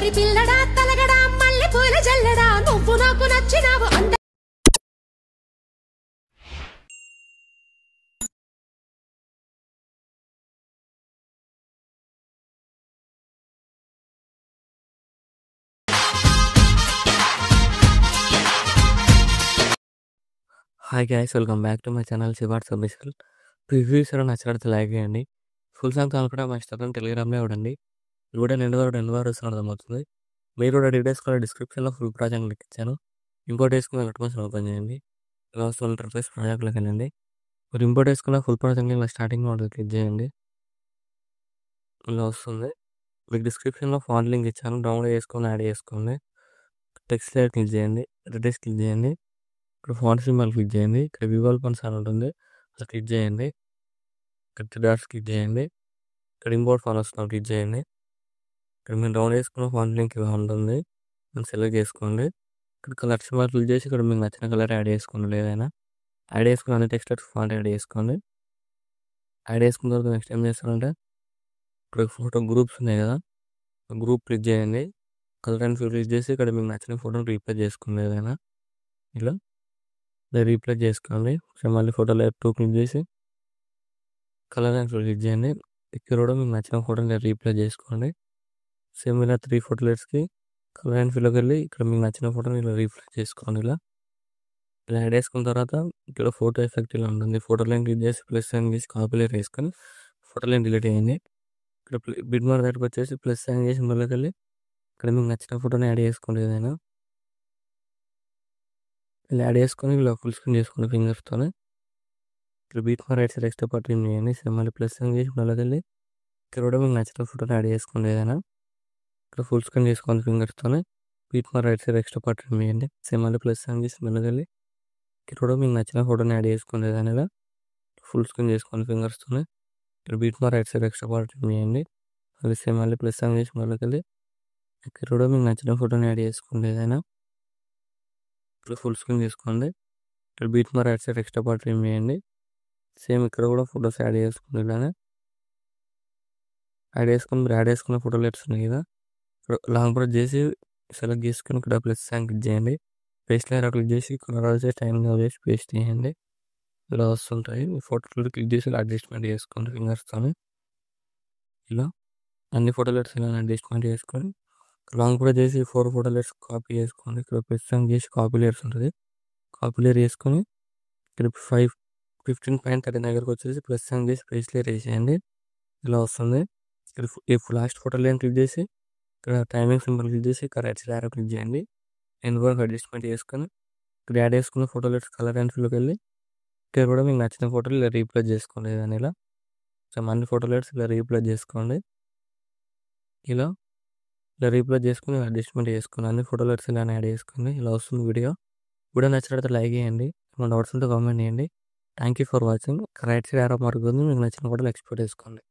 మగడి పిల్లడా తలగడా మల్లె పూల జల్లడా నువ్వు నాకు నచ్చినావు అంత. Hi guys, welcome back to my channel Shivarts official. Reviews నచ్చినట్టు లైక్ చేయండి. ఫుల్ సాంగ్ కూడా మా ఇన్స్టాగ్రామ్ టెలిగ్రామ్లో ఇవ్వండి. ఇది కూడా ఎన్ని వారు వస్తున్న అర్థమవుతుంది. మీరు కూడా డీటెయిల్స్ కూడా డిస్క్రిప్షన్లో ఫుల్ ప్రాజెక్ట్ లింక్ ఇచ్చాను. ఇంపోర్ట్ వేసుకున్న నోటిఫికేషన్ ఓపెన్ చేయండి. ఇలా వస్తున్న ఇంటర్ఫేస్ ప్రాజెక్ట్లోకి వెళ్ళండి. మీరు ఇంపోర్ట్ వేసుకున్న ఫుల్ ప్రాజెక్ట్ ఇలా స్టార్టింగ్లో ఉంటుంది, క్లిక్ చేయండి. ఇలా వస్తుంది. మీకు డిస్క్రిప్షన్లో ఫాంట్ లింక్ ఇచ్చాను, డౌన్లోడ్ చేసుకొని యాడ్ చేసుకోండి. టెక్స్ట్ లేయర్ క్లిక్ చేయండి, రిటెక్స్ట్ క్లిక్ చేయండి. ఇక్కడ ఫాంట్ సింబల్ క్లిక్ చేయండి. ఇక్కడ వివల్ ఫండ్స్ అని ఉంటుంది, అలా క్లిక్ చేయండి. ఇక్కడ 3 డాట్స్ క్లిక్ చేయండి. ఇక్కడ ఇంపోర్ట్ ఫాంట్ వస్తుంది, క్లిక్ చేయండి. ఇక్కడ మీరు డౌన్ చేసుకున్న ఫాంట్ లింక్ ఇలా ఉంటుంది, మనం సెలెక్ట్ చేసుకోండి. ఇక్కడ కలర్ సింబల్ క్లిక్ చేసి ఇక్కడ మీకు నచ్చిన కలర్ యాడ్ చేసుకోండి. ఏదైనా యాడ్ చేసుకుని అన్ని టెక్స్ట్ ఫాంట్ యాడ్ చేసుకోండి. యాడ్ చేసుకున్న తర్వాత నెక్స్ట్ ఏం చేస్తారంటే ఇక్కడ ఫోటో గ్రూప్స్ ఉన్నాయి కదా, గ్రూప్ క్లిక్ చేయండి. కలర్ అండ్ ఫిల్ క్లిక్ చేసి ఇక్కడ మీకు నచ్చిన ఫోటోని రీప్లేస్ చేసుకోండి. ఏదైనా ఇలా రీప్లేస్ చేసుకోండి. మళ్ళీ ఫోటోలో 2 క్లిక్ చేసి కలర్ అండ్ ఫిల్ క్లిక్ చేయండి. ఇక్కడ కూడా మీకు నచ్చిన ఫోటోని రీప్లేస్ చేసుకోండి. సేమ్ ఇలా 3 ఫోటోలెట్స్కి కలర్ అండ్ ఫిల్లోకి వెళ్ళి ఇక్కడ మీకు నచ్చిన ఫోటోని ఇలా రీప్లేస్ చేసుకోండి. ఇలా యాడ్ చేసుకున్న తర్వాత ఇక్కడ ఫోటో ఎఫెక్ట్ ఇలా ఉంటుంది. ఫోటో లైన్ క్లిక్ చేసి ప్లస్ సైన్ చేసి కాపీ లేయర్ వేసుకొని ఫోటో లైన్ డిలీట్ చేయండి. ఇక్కడ బిడ్ మార్క్ దగ్గరికి వచ్చేసి ప్లస్ సైన్ చేసి మళ్ళీకి వెళ్ళి ఇక్కడ మీకు నచ్చిన ఫోటోని యాడ్ చేసుకోండి. ఏదైనా ఇలా యాడ్ చేసుకొని ఇలా ఫుల్ స్క్రీన్ చేసుకోండి ఫింగర్స్తో. ఇక్కడ beat mark right side extra part remove చేయండి. సేమ్ మళ్ళీ ప్లస్ సైన్ చేసి మళ్ళీకి వెళ్ళి ఇక్కడ కూడా మీకు నచ్చిన ఫోటోని యాడ్ చేసుకోండి. ఏదైనా ఇక్కడ ఫుల్ స్క్రీన్ చేసుకోండి ఫింగర్స్తో. Beat mark right side extra part remove చేయండి. సేమ్ మళ్ళీ ప్లస్ సైన్ చేసి మళ్ళీకి వెళ్ళి ఇక్కడ కూడా మీకు నచ్చిన ఫోటోని యాడ్ చేసుకోండి. ఏదైనా ఇలా ఫుల్ స్క్రీన్ చేసుకోండి ఫింగర్స్తో. ఇక్కడ beat mark right side extra part remove చేయండి. అది సేమ్ మళ్ళీ ప్లస్ సైన్ చేసి మళ్ళీకి వెళ్ళి ఇక్కడ కూడా మీకు నచ్చిన ఫోటోని యాడ్ చేసుకోండి. ఏదైనా ఇక్కడ ఫుల్ స్క్రీన్ చేసుకోండి. ఇక్కడ beat mark right side extra part remove చేయండి. సేమ్ ఇక్కడ కూడా ఫోటోస్ యాడ్ చేసుకోండి. ఇలానే యాడ్ చేసుకొని మీరు యాడ్ చేసుకున్న ఫోటోలు ఉన్నాయి కదా, లాంగ్ ప్రెస్ చేసి సెలెక్ట్ చేసుకొని ఇక్కడ ప్లస్ సైన్ క్లిక్ చేయండి. పేస్ట్ లేయర్ క్లిక్ చేసి కలర్ చేసి టైమింగ్ చేసి పేస్ట్ చేయండి. ఇలా వస్తుంటాయి. ఫోటోలు క్లిక్ చేసి అడ్జస్ట్మెంట్ చేసుకోండి ఫింగర్స్తో. ఇలా అన్ని ఫోటోలెట్స్ ఇలా అడ్జస్ట్మెంట్ చేసుకొని లాంగ్ ప్రెస్ చేసి 4 ఫోటోలెట్స్ కాపీ చేసుకోండి. ఇక్కడ ప్లస్ సైన్ చేసి కాపీ లేయర్స్ ఉంటుంది, కాపీ లేయర్ చేసుకొని ఇక్కడ 15.30 దగ్గరకు వచ్చేసి ప్లస్ సైన్ చేసి పేస్ట్ లేయర్ వేసేయండి. ఇలా వస్తుంది. ఇక్కడ లాస్ట్ ఫోటో లైన్ క్లిక్ చేసి ఇక్కడ టైమింగ్ సింబల్ క్లిక్ చేసి ఇక్కడ రైట్ సైడ్ యారో క్లిక్ చేయండి. ఎండ్ వరకు అడ్జస్ట్మెంట్ చేసుకొని ఇక్కడ యాడ్ చేసుకున్న ఫోటోలెట్స్ కలర్ అండ్ ఫిల్లోకి వెళ్ళి ఇక్కడ కూడా మీకు నచ్చిన ఫోటోలు ఇలా రీప్లేస్ చేసుకోండి. ఏదైనా ఇలా అన్ని ఫోటోలెట్స్ ఇలా రీప్లేస్ చేసుకోండి. ఇలా రీప్లేస్ చేసుకుని అడ్జస్ట్మెంట్ చేసుకుని అన్ని ఫోటోలెట్స్ ఇలా యాడ్ చేసుకుని ఇలా వస్తుంది. వీడియో నచ్చినట్లయితే లైక్ చేయండి. ఏమైనా డౌట్స్ ఉంటే కామెంట్ చేయండి. Thank you for watching. Right side arrow mark ఉంది, మీకు నచ్చిన ఫోటోలు ఎక్స్పోర్ట్ చేసుకోండి.